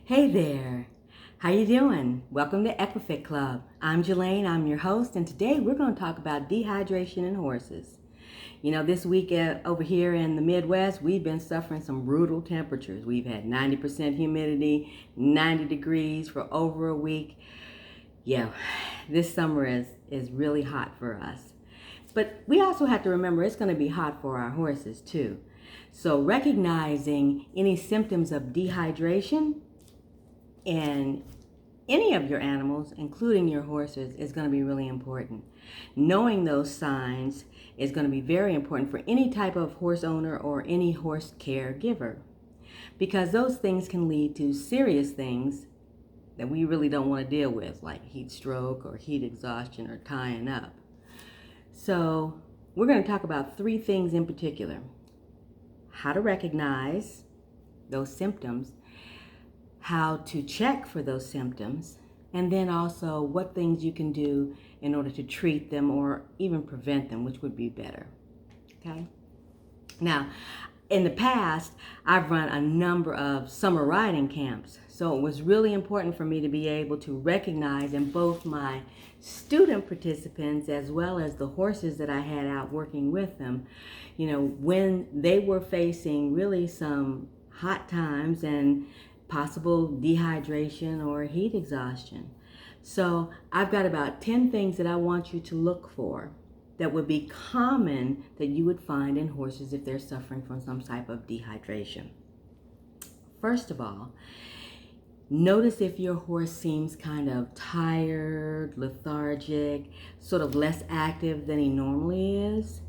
Hey there, how you doing? Welcome to Equifit Club. I'm Jelaine, I'm your host, and today we're going to talk about dehydration in horses. You know, this week over here in the Midwest, we've been suffering some brutal temperatures. We've had 90% humidity, 90 degrees for over a week. Yeah, this summer is really hot for us. But we also have to remember it's going to be hot for our horses too. So recognizing any symptoms of dehydration in any of your animals, including your horses, is going to be really important. Knowing those signs is going to be very important for any type of horse owner or any horse caregiver, because those things can lead to serious things that we really don't want to deal with, like heat stroke or heat exhaustion or tying up. So we're going to talk about three things in particular: how to recognize those symptoms, how to check for those symptoms, and then also what things you can do in order to treat them or even prevent them, which would be better. Okay? Now, in the past, I've run a number of summer riding camps, so it was really important for me to be able to recognize in both my student participants as well as the horses that I had out working with them, when they were facing really some hot times and possible dehydration or heat exhaustion. So I've got about 10 things that I want you to look for that would be common that you would find in horses if they're suffering from some type of dehydration. First of all, notice if your horse seems kind of tired, lethargic, sort of less active than he normally is.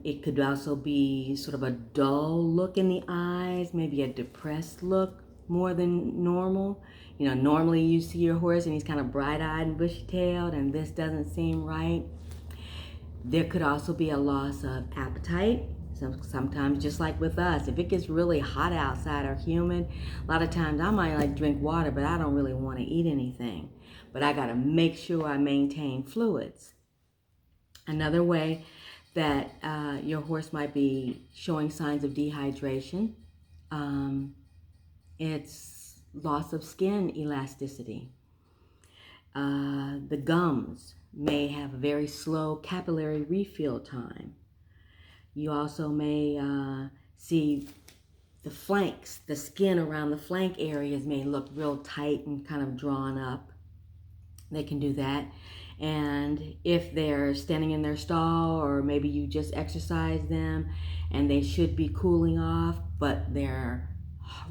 It could also be sort of a dull look in the eyes, maybe a depressed look more than normal. Normally you see your horse and he's kind of bright-eyed and bushy-tailed, and this doesn't seem right. There could also be a loss of appetite. Sometimes, just like with us, if it gets really hot outside or humid, a lot of times I might drink water, but I don't really want to eat anything. But I got to make sure I maintain fluids. Another way that your horse might be showing signs of dehydration, it's loss of skin elasticity. The gums may have a very slow capillary refill time. You also may see the flanks, the skin around the flank areas may look real tight and kind of drawn up. They can do that. And if they're standing in their stall, or maybe you just exercise them and they should be cooling off, but their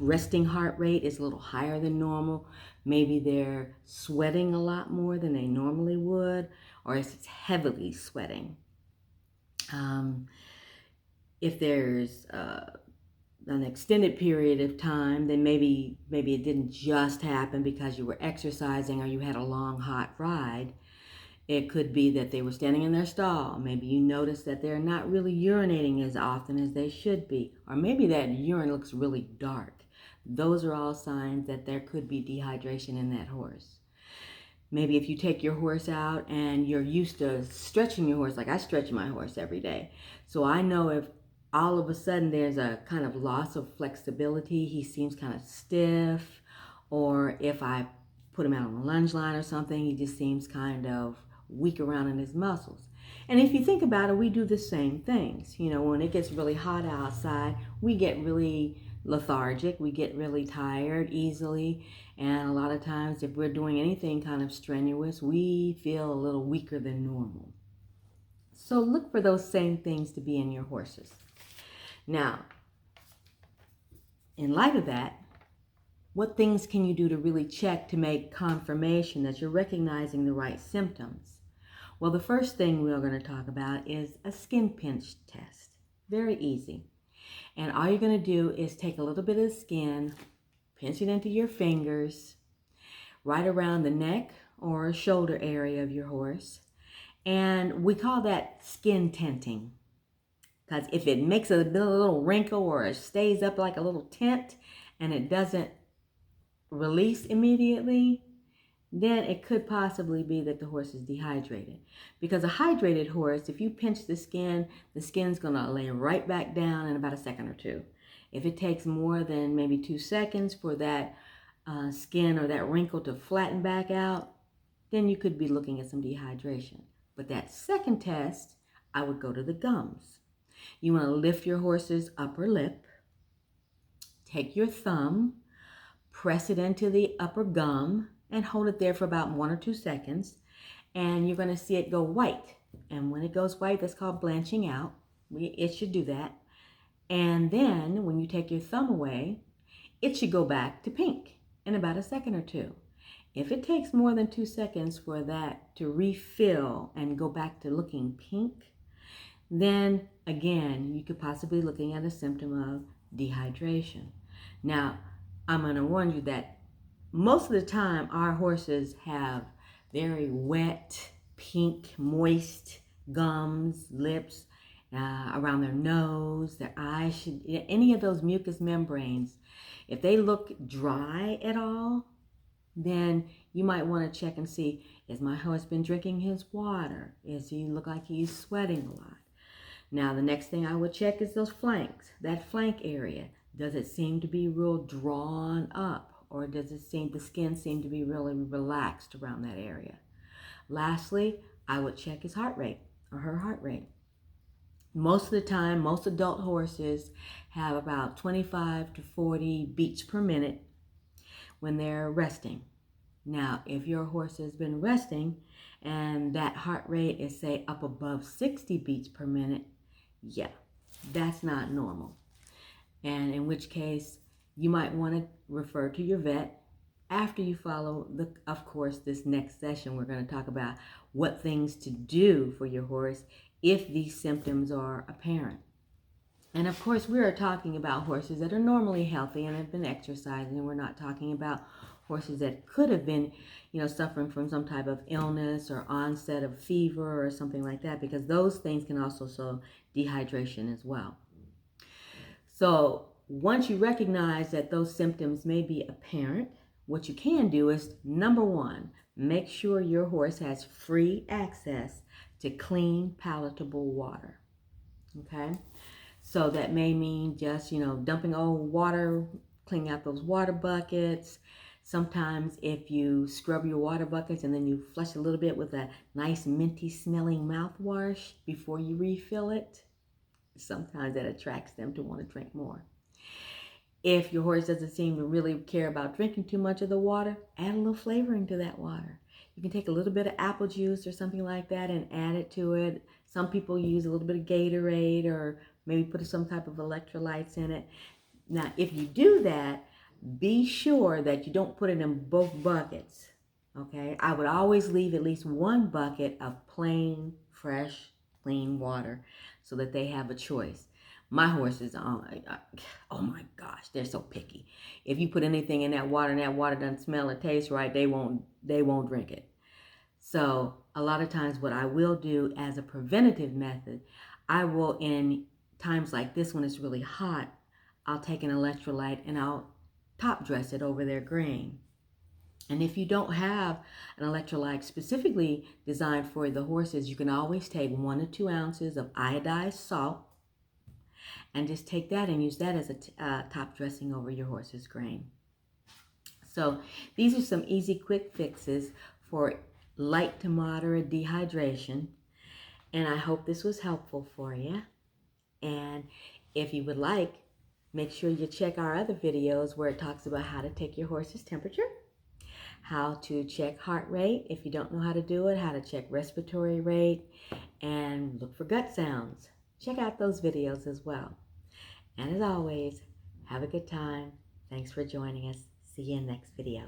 resting heart rate is a little higher than normal, maybe they're sweating a lot more than they normally would, or it's heavily sweating. If there's an extended period of time, then maybe it didn't just happen because you were exercising or you had a long hot ride. It could be that they were standing in their stall. Maybe you notice that they're not really urinating as often as they should be, or maybe that urine looks really dark. Those are all signs that there could be dehydration in that horse. Maybe if you take your horse out and you're used to stretching your horse, like I stretch my horse every day, so I know if all of a sudden there's a kind of loss of flexibility, he seems kind of stiff, or if I put him out on a lunge line or something, he just seems kind of weak around in his muscles. And if you think about it, we do the same things. When it gets really hot outside, we get really lethargic, we get really tired easily, and a lot of times if we're doing anything kind of strenuous, we feel a little weaker than normal. So look for those same things to be in your horses. Now, in light of that, what things can you do to really check to make confirmation that you're recognizing the right symptoms? Well, the first thing we're going to talk about is a skin pinch test. Very easy. And all you're going to do is take a little bit of skin, pinch it into your fingers, right around the neck or shoulder area of your horse. And we call that skin tinting. Because if it makes a little wrinkle or it stays up like a little tent and it doesn't release immediately, then it could possibly be that the horse is dehydrated. Because a hydrated horse, if you pinch the skin's going to lay right back down in about a second or two. If it takes more than maybe 2 seconds for that skin or that wrinkle to flatten back out, then you could be looking at some dehydration. But that second test, I would go to the gums. You want to lift your horse's upper lip, take your thumb, press it into the upper gum, and hold it there for about 1 or 2 seconds. And you're going to see it go white. And when it goes white, that's called blanching out. It should do that. And then when you take your thumb away, it should go back to pink in about a second or two. If it takes more than 2 seconds for that to refill and go back to looking pink, then again, you could possibly be looking at a symptom of dehydration. Now, I'm going to warn you that most of the time our horses have very wet, pink, moist gums, lips, around their nose, their eyes, any of those mucous membranes. If they look dry at all, then you might want to check and see, is my horse been drinking his water? Does he look like he's sweating a lot? Now, the next thing I would check is those flanks, that flank area. Does it seem to be real drawn up, or does it seem the skin seem to be really relaxed around that area? Lastly, I would check his heart rate or her heart rate. Most of the time, most adult horses have about 25 to 40 beats per minute when they're resting. Now, if your horse has been resting and that heart rate is, say, up above 60 beats per minute, yeah, that's not normal. And in which case, you might want to refer to your vet after you follow, of course, this next session. We're going to talk about what things to do for your horse if these symptoms are apparent. And of course, we are talking about horses that are normally healthy and have been exercising. And we're not talking about horses that could have been, suffering from some type of illness or onset of fever or something like that, because those things can also show dehydration as well. So once you recognize that those symptoms may be apparent, what you can do is, number one, make sure your horse has free access to clean, palatable water. Okay? So that may mean just, dumping old water, cleaning out those water buckets. Sometimes if you scrub your water buckets and then you flush a little bit with a nice minty smelling mouthwash before you refill it, sometimes that attracts them to want to drink more. If your horse doesn't seem to really care about drinking too much of the water, add a little flavoring to that water. You can take a little bit of apple juice or something like that and add it to it. Some people use a little bit of Gatorade or maybe put some type of electrolytes in it. Now, if you do that, be sure that you don't put it in both buckets, okay? I would always leave at least one bucket of plain, fresh, clean water so that they have a choice. My horses, oh my gosh, they're so picky. If you put anything in that water and that water doesn't smell or taste right, they won't drink it. So a lot of times what I will do as a preventative method, I will, in times like this when it's really hot, I'll take an electrolyte and I'll top dress it over their grain. And if you don't have an electrolyte specifically designed for the horses, you can always take 1 to 2 ounces of iodized salt and just take that and use that as a top dressing over your horse's grain. So these are some easy, quick fixes for light to moderate dehydration. And I hope this was helpful for you. And if you would like, make sure you check our other videos where it talks about how to take your horse's temperature, how to check heart rate if you don't know how to do it, how to check respiratory rate, and look for gut sounds. Check out those videos as well. And as always, have a good time. Thanks for joining us. See you in the next video.